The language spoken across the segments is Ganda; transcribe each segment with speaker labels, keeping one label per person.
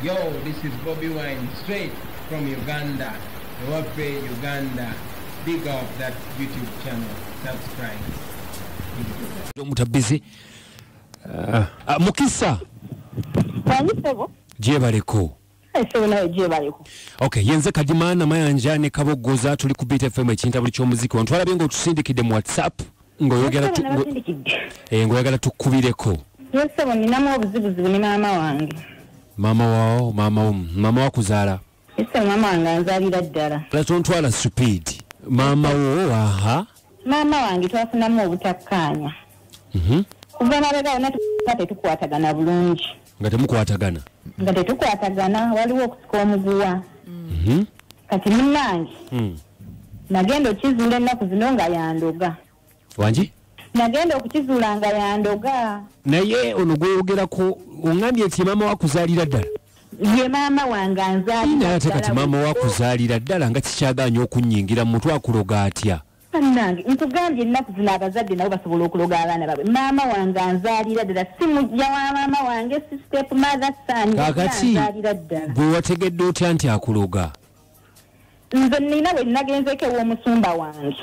Speaker 1: Yo, this is Bobby Wine, straight from Uganda. Wape Uganda. Big up that YouTube channel. Subscribe.
Speaker 2: Mutabizi. Mukisa. Jebaleko. Okay, yenze Kadimana Mayanja Kabogoza tuli ku Beat FM ekintabuli ky'omuziki. Ontwala bengo tusindikide mu WhatsApp ngoyagala tukubireko.
Speaker 3: Yese boninamu obuzibuzibu ni mama wange.
Speaker 2: Mama wa kuzaala.
Speaker 3: Yese mama wange anzalira ddala.
Speaker 2: Tontwala stupid. Mama wo aha.
Speaker 3: Mama wange twafunamu obutakkaanya. Kuva nabega ona tetukwatagana bulungi.
Speaker 2: Nga temukwatagana waliwo okusika omuguwa. Kati munnange nagenda okizuula ennaku zino nga yandoga. Wanji?
Speaker 3: Nagenda okukizuula nga yandoga.
Speaker 2: Naye ono gweyogerako ongambye eti mama wakuzaalira ddala?
Speaker 3: Ye mama wange anzaalira
Speaker 2: ddala. Kati mama wakuzaalira ddala nga kikyagaanya okunnyingira mu mutwe akuloga atya?
Speaker 3: Nange ntugambye ennaku zino abazadde nabo basobola okuloga abaana baabwe. Maama wange anzaalira ddala, si mujja wa maama wange, si step mother son.
Speaker 2: Kakati gwe wategedde otya nti akuloga?
Speaker 3: Nze nina bwe nagenzeeko ew'omusumba wange.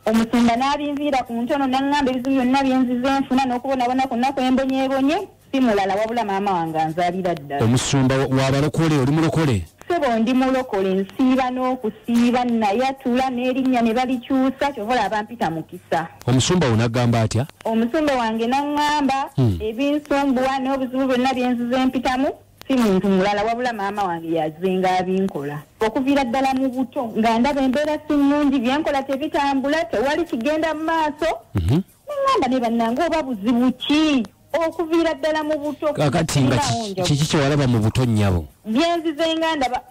Speaker 3: Omusumba n'abinviira ku ntono n'aŋŋamba ebizibu byonna bye nzize nfuna n'okubonabona kwonna kwe mbonyeebonye, si mulala wabula maama wange anzaalira ddala.
Speaker 2: Omusumba w'abalokole, oli mulokole?
Speaker 3: Sebo ndi mulokole, nsiiba n'okusiiba, nayatula n'erinnya ne balikyusa, kyovola abampita Mukisa.
Speaker 2: Omusumba onagamba atya?
Speaker 3: Omusumba wange n'aŋŋamba ebinsumbuwa n'obuzibu byonna bye nzize mpitamu, si muntu mulala wabula maama wange yazenga abinkola. Okuviira ddala mu buto nga ndaba embeera si nnungi, byenkola tebitambula, tewali kigenda mu maaso. N'aŋŋamba ne bannange oba buzibu ki? Okuviira ddala mu buto.
Speaker 2: Kakati nga kiki kye walaba mu buto nnyabo?
Speaker 3: Byenzize nga ndaba.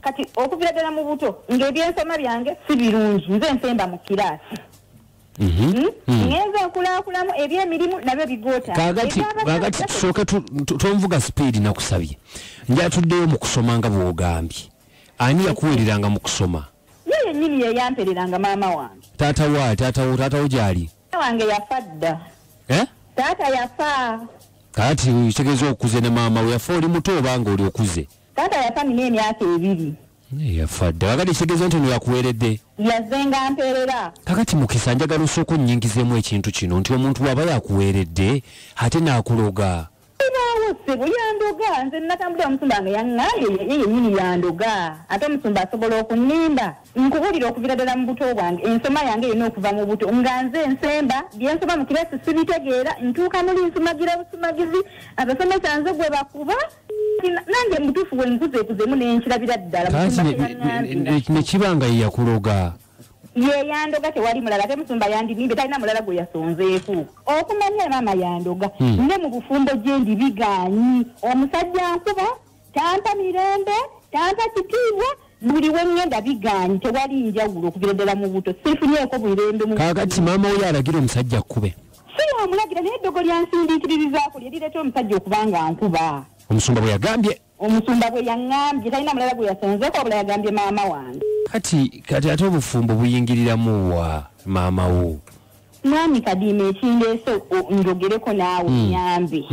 Speaker 3: Kati okuviira ddala mu buto ng'ebyensoma byange si birungi, nze nsemba mu kiraasi. Ngenza okulaakulamu ebyemirimu nabyo bigoota.
Speaker 2: Kakati tusooke tonvuga speed nakusabye. Njatuddeyo mu kusoma nga bw'ogambye. Ani yakuweereranga mu kusoma?
Speaker 3: Ye yennyini ye yampereranga maama wange.
Speaker 2: Taata wo gy'ali?
Speaker 3: Wange yafa dda. Taata yafa.
Speaker 2: Kati kitegeeza okuze ne maama we yafa oli muto oba nga oli okuze?
Speaker 3: Taata yafa nina emyaka 2.
Speaker 2: Yafa dda. Kakati kitegeeza nti ono yakuweeredde?
Speaker 3: Yazenga mperera.
Speaker 2: Kakati Mukisa njagala osooka onnyingizeemu ekintu kino nti omuntu waba yakuweeredde ate n'akuloga.
Speaker 3: Sebo yandoga, nze natambula omusumba nga yaŋŋambye ye yennyini yandoga. Ate omusumba asobola okunnimba. Nkubulira okuviira ddala mu buto bwange, ensoma yange yonna okuva mu buto. Nga nze nsemba, byensoma mu kiraasi sibitegeera, ntuuka muli nsumagira busumagizi, abasomesa nze gwe bakuba. Nange mutuufu bwe nkuzeekuzemu n'enkirabira ddala.
Speaker 2: Kati ne kiba nga ye yakuloga?
Speaker 3: Ye yandoga, tewali mulala, ate musumba yandinimbe, talina mulala gwe yasonzeeku. Okumanya maama yandoga, ne mu bufumbo gye ndi bigaanyi. Omusajja nkuba, tampa mirembe, tampa kitiibwa, buli we ngenda bigaanyi, tewali njawulo okuviira ddala mu buto. Sifunyeeko mirembe mu.
Speaker 2: Kakati maama we yalagira omusajja akkube?
Speaker 3: Si yamulagira, naye eddogo lyansindiikiririzaako lye lireeta omusajja okuba nga nkuba.
Speaker 2: Omusumba bwe yagambye?
Speaker 3: Omusumba bwe yaŋŋambye, talina mulala gwe yasonzeeko wabula yagambye maama wange.
Speaker 2: Kati ate obufumbo buyingiriramu wa maama wo?
Speaker 3: Mwami Kadiima ekindeese njogereko naawe nyambe.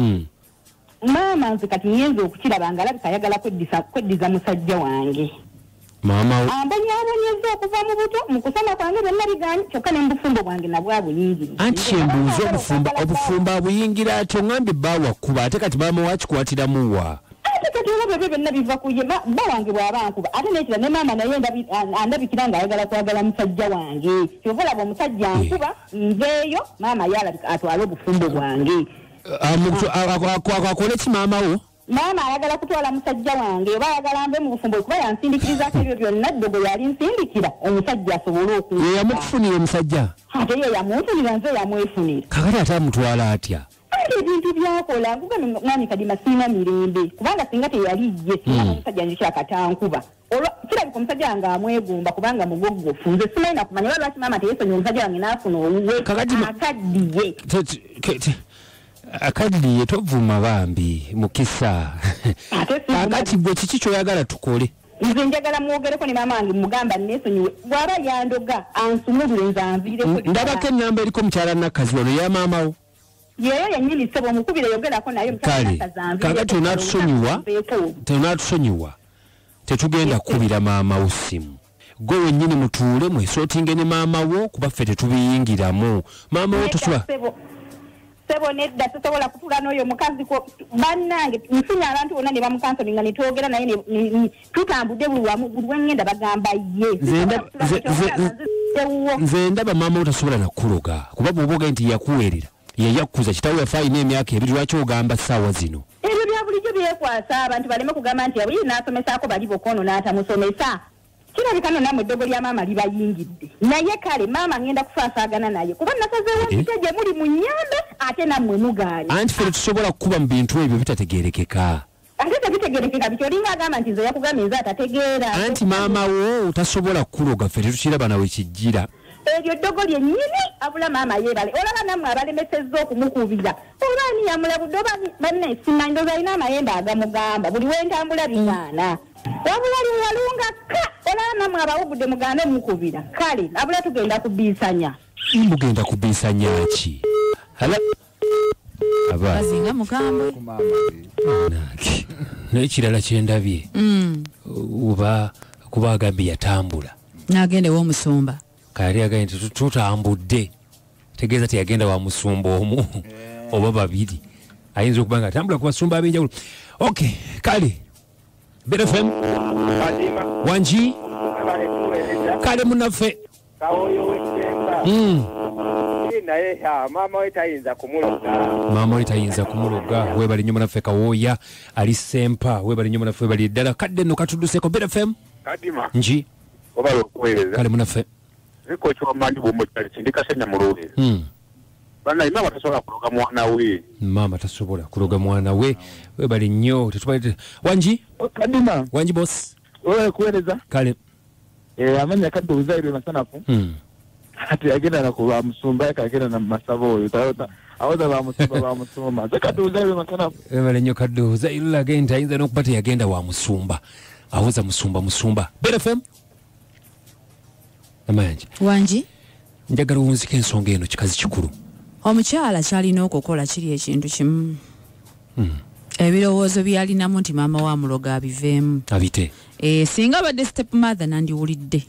Speaker 3: Maama nze kati ngenza okukiraba nga alabika ayagala kweddiza musajja wange.
Speaker 2: Maama wo
Speaker 3: ambonyaabonyeza okuva mu buto mu kusoma kwange byonna bigaanyi, kyokka ne mu bufumbo bwange nabwo abuyingirira.
Speaker 2: Anti embuuza obufumbo abuyingira atyo ngambye bbaawa kkuba ate kati maama wakikwatiramu wa?
Speaker 3: Kati olabye byonna biva ku ye bba wange bw'aba nkuba, ate n'ekira ne maama naye andabikira ng'ayagala kwagala musajja wange. Kyova olaba omusajja nkuba, nveeyo maama ye alabika atwale obufumbo bwange. Akole ki maama wo? Maama ayagala kutwala musajja wange, oba ayagala mbe mu bufumbo kuba yansindikirizaako ebyo byonna ddogo yali nsindikira omusajja asobole okunkuba.
Speaker 2: Ye yamukufunira omusajja? Ate
Speaker 3: ye yamunfunira, nze yamwefunira.
Speaker 2: Kakati ate amutwala atya?
Speaker 3: Ebintu byakola nkugambe Mwami Kadiima sirina mirembe, kubanga singa teyali ye sirina omusajja nje kyakatankuba. Kirabika omusajja nga amwegomba kubanga mugoggofu. Nze simanyi kumanya oba lwaki maama teyesonyiwa omusajja wange n'afuna owuwe akaddiye.
Speaker 2: Akaddiye tovuma bambi Mukisa. Kakati gwe kiki ky'oyagala tukole?
Speaker 3: Nze njagala mwogereko ne maama wange mugamba neesonyiwe, bw'aba yandoga ansumulule nze anviireko.
Speaker 2: Ndabako ennamba eriko mukyala Nakkazi wano ya maama wo?
Speaker 3: yeyo yennyini ssebo mukubire yogerako naye
Speaker 4: kakati onatusonyiwa tetugenda kukubira maama wo ssimu gwe wennyini mutuule mwesootinge ne maama wo kuba ffe tetubiyingiramu maama wo tosobola
Speaker 3: sebo nedda tosobola kutuula n'oyo mukazi bannange nfunye abantu bonna ne bamukansolinga ne twogera naye tutambudde buli wamu buli wengenda bagamba ye
Speaker 4: nze ndaba maama wo tasobola nakuloga kuba bw'oboga nti yakuweerera yeyakkuza kitaawe yafa alina emyaka ebiri lwaki ogamba ssaawa zino
Speaker 3: ebyo bya bulijjo byekwasa abantu baleme kugamba nti abuli n'asomesaako bali bokono n'atamusomesa kirabika no namwe eddogo lya maama libayingidde naye kale maama ngenda kufaasagana naye kuba nasazeewo ntiteje muli mu nnyambe ate nammwe mugaanye
Speaker 4: anti ffe tetusobola kukuba mu bintu ebyo bitategeerekeka
Speaker 3: ate tebitegerekeka bityo olinga agamba nti nze yakugambye nze atategeera
Speaker 4: anti maama wo tasobola kukuloga ffe tetukiraba nawe kijjira
Speaker 3: eryo ddogo lyennyini abula maama yeebale olaba nammwe abalemesezza okumukubira obaani yamulabudde oba banne simanyi ndoza alina amayembe agamugamba buli wentambula biŋaana wabula lyewalunga olaba nammwe abawugudde mugambe mukubira kale abula tugenda kubiisanya
Speaker 4: mugenda kubiisanya ki
Speaker 5: bazinga mugambe
Speaker 4: naye kirala kyendabye oba kuba agambye yatambula
Speaker 5: n'agenda ew'omusumba
Speaker 4: kali agaye nti tutambudde tegeeza teyagenda wa musumba omu oba babiri ayinza okuba nga atambula ku basumba ab'enjawulo okay kale BFM wanji kale munaffe
Speaker 6: naye maama we tayinza
Speaker 4: kumuloga webali nnyo munaffe Kawooya ali Sempa webali nnyo munaffe webali eddala kadde nno katudduseko BFM
Speaker 6: kadima
Speaker 4: nji
Speaker 6: obala okuweereza
Speaker 4: kale munaffe
Speaker 6: ziko ky'omanyi bw'omukyali sindikasenya mulowere bana maama tasobola kuloga mwana we
Speaker 4: kuloga mwana we webali nnyo tetubalete wanji
Speaker 7: kadima
Speaker 4: wanji boss
Speaker 7: wewe kuweereza
Speaker 4: kale
Speaker 7: amanya kadde uzaire masanafu ati agenda na kuba musumba yakagenda na masabo oyo tayota awoza ba musumba zakati uzaire masanafu
Speaker 4: webali nnyo kadde uzaire agenda ayinza n'okubata yagenda wa musumba awoza musumba BFM amanje
Speaker 5: wanji
Speaker 4: njagala wunzika ensonga eno kikazi kikulu
Speaker 5: omukyala kyalina okukola kiri ekintu kimu ebirowoozo byalinamu nti maama wa muloga abiveemu
Speaker 4: abite
Speaker 5: singa badde step mother nandiwulidde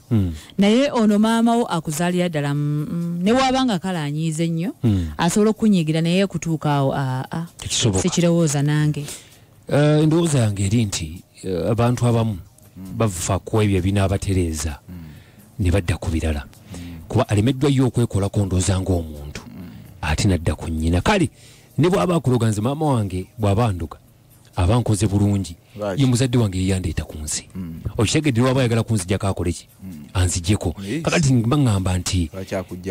Speaker 5: naye ono maama wo akuzaalira ddala ne wabanga kalanyiize nnyo asobola okunyiigira naye kutuuka awo sikirowooza nange
Speaker 4: endowooza yange eri nti abantu abamu bava ku ebyo ebinaabatereeza ne badda ku birala kuba alemeddwa yo okwekolako ndowooza ng'omuntu ate nadda ku nnyina kale ne bw'aba akuloga nze maama wange bw'aba anduga aba nkoze bulungi ye muzadde wange yeyandeeta ku nsi okitegedde waba ayagala kunzijjako akole ki anzijjeko kakati baŋŋamba nti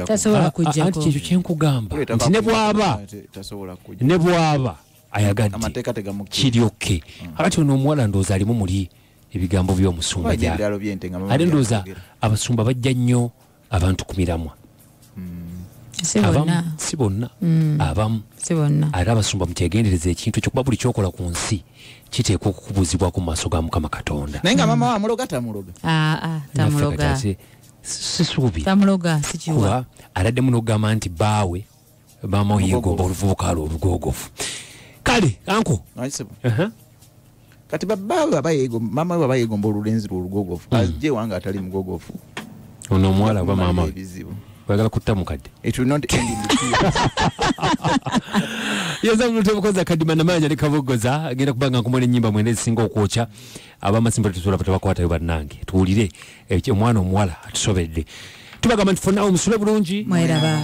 Speaker 5: tasobola kujjako
Speaker 4: anti kyekyo kyenkugamba nti ne bw'aba ayagadde kiryokke kakati ono omuwala ndowooza alimu muli ebigambo by'omusumba ate ndowooza abasumba bajja nnyo abantu ku miramwa si bonna abamu ate abasumba mukyegendereza ekintu ekyo kuba buli kyokola ku nsi kiteekwa okukubuzibwako mu maaso ga Mukama Katonda
Speaker 8: naye nga maama wamuloga tamuloga
Speaker 4: sisuubi
Speaker 5: tamuloga sikiwa
Speaker 4: aladdemu n'okugamba nti baawe maama yegomba oluvubuka olugogofu kale anko
Speaker 8: kati maama we aba yegomba olulenzi lwolugogofu ajje wange atali mugogofu
Speaker 4: ono omuwala oba maama oyagala kutta mukadde yeza muntu obukozi kadima namanya ne kabogoza agenda kubanga nkumona ennyimba mwene ezisinga okwokya abamasimba tetusobola batabakwatayo bannange tuwulire omwana omuwala atusobedde tubagamba nti fonna omusule bulungi
Speaker 5: mweraba